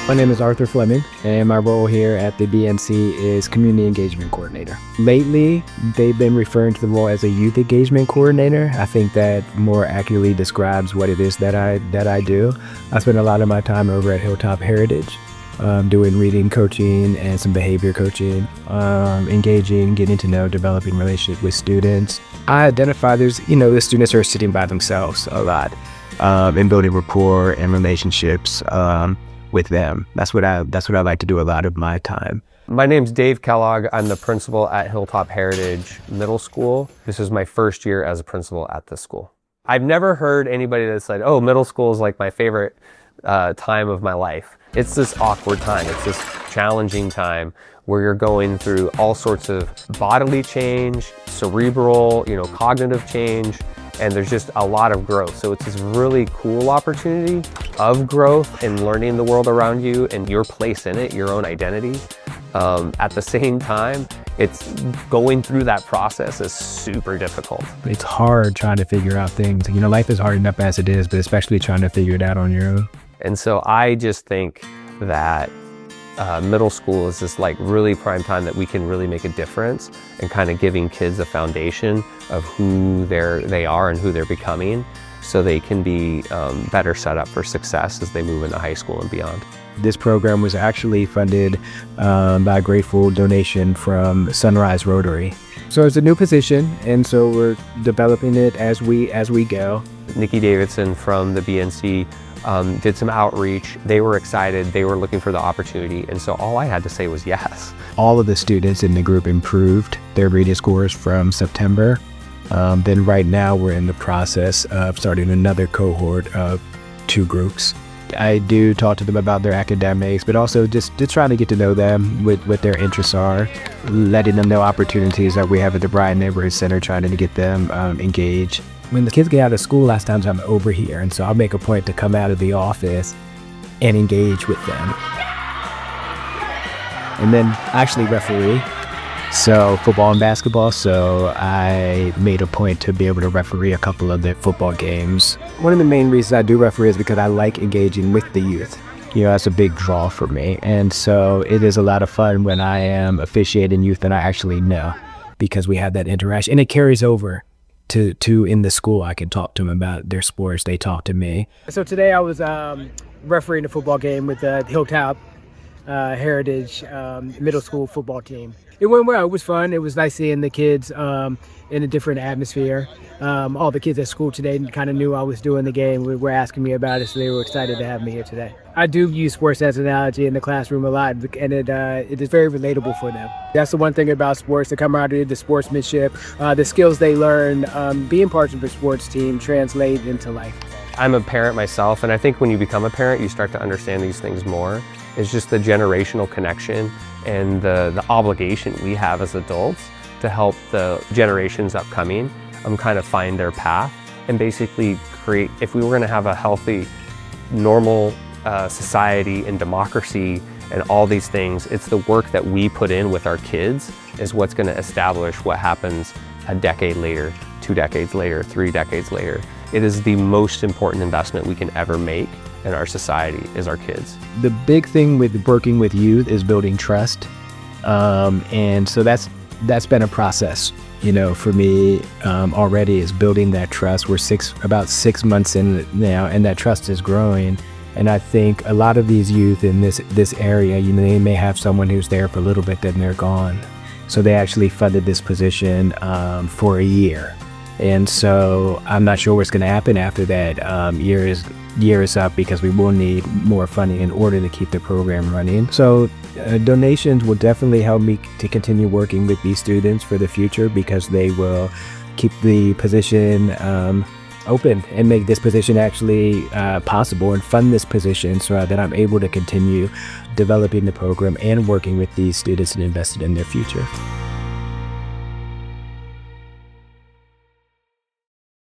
My name is Arthur Fleming, and my role here at the BNC is Community Engagement Coordinator. Lately, they've been referring to the role as a Youth Engagement Coordinator. I think that more accurately describes what it is that I do. I spend a lot of my time over at Hilltop Heritage, doing reading coaching and some behavior coaching, engaging, getting to know, developing relationships with students. I identify the students are sitting by themselves a lot, and building rapport and relationships with them. That's what I like to do a lot of my time. My name's Dave Kellogg. I'm the principal at Hilltop Heritage Middle School. This is my first year as a principal at this school. I've never heard anybody that said, oh, middle school is like my favorite time of my life. It's this awkward time. It's this challenging time where you're going through all sorts of bodily change, cerebral, cognitive change, and there's just a lot of growth. So it's this really cool opportunity of growth and learning the world around you and your place in it, your own identity. At the same time, it's going through that process is super difficult. It's hard trying to figure out things. Life is hard enough as it is, but especially trying to figure it out on your own. And so I just think that middle school is this really prime time that we can really make a difference and kind of giving kids a foundation of who they are and who they're becoming so they can be better set up for success as they move into high school and beyond. This program was actually funded by a grateful donation from Sunrise Rotary. So it's a new position, and so we're developing it as we go. Nikki Davidson from the BNC did some outreach. They were excited. They were looking for the opportunity. And so all I had to say was yes. All of the students in the group improved their reading scores from September. Then right now we're in the process of starting another cohort of 2 groups. I do talk to them about their academics, but also just trying to get to know them, what their interests are, letting them know opportunities that we have at the Bryant Neighborhood Center, trying to get them engaged. When the kids get out of school, last times I'm over here, and so I'll make a point to come out of the office and engage with them. And then actually referee, so football and basketball, so I made a point to be able to referee a couple of the football games. One of the main reasons I do referee is because I like engaging with the youth. That's a big draw for me, and so it is a lot of fun when I am officiating youth that I actually know, because we have that interaction, and it carries over to in the school. I can talk to them about their sports. They talk to me. So today I was refereeing a football game with the Hilltop Heritage middle school football team. It went well. It was fun. It was nice seeing the kids in a different atmosphere. All the kids at school today kind of knew I was doing the game. They were asking me about it, so they were excited to have me here today. I do use sports as an analogy in the classroom a lot, and it is very relatable for them. That's the one thing about sports, the camaraderie, the sportsmanship, the skills they learn, being part of a sports team translate into life. I'm a parent myself, and I think when you become a parent, you start to understand these things more. It's just the generational connection and the obligation we have as adults to help the generations upcoming kind of find their path and basically create, if we were going to have a healthy, normal society and democracy and all these things, it's the work that we put in with our kids is what's going to establish what happens a decade later, 2 decades later, 3 decades later. It is the most important investment we can ever make in our society is our kids. The big thing with working with youth is building trust. And so that's been a process, for me already, is building that trust. We're about 6 months in now, and that trust is growing. And I think a lot of these youth in this area, they may have someone who's there for a little bit, then they're gone. So they actually funded this position for a year. And so I'm not sure what's going to happen after that. Year is up, because we will need more funding in order to keep the program running. So donations will definitely help me to continue working with these students for the future, because they will keep the position open and make this position actually possible, and fund this position so that I'm able to continue developing the program and working with these students and invested in their future.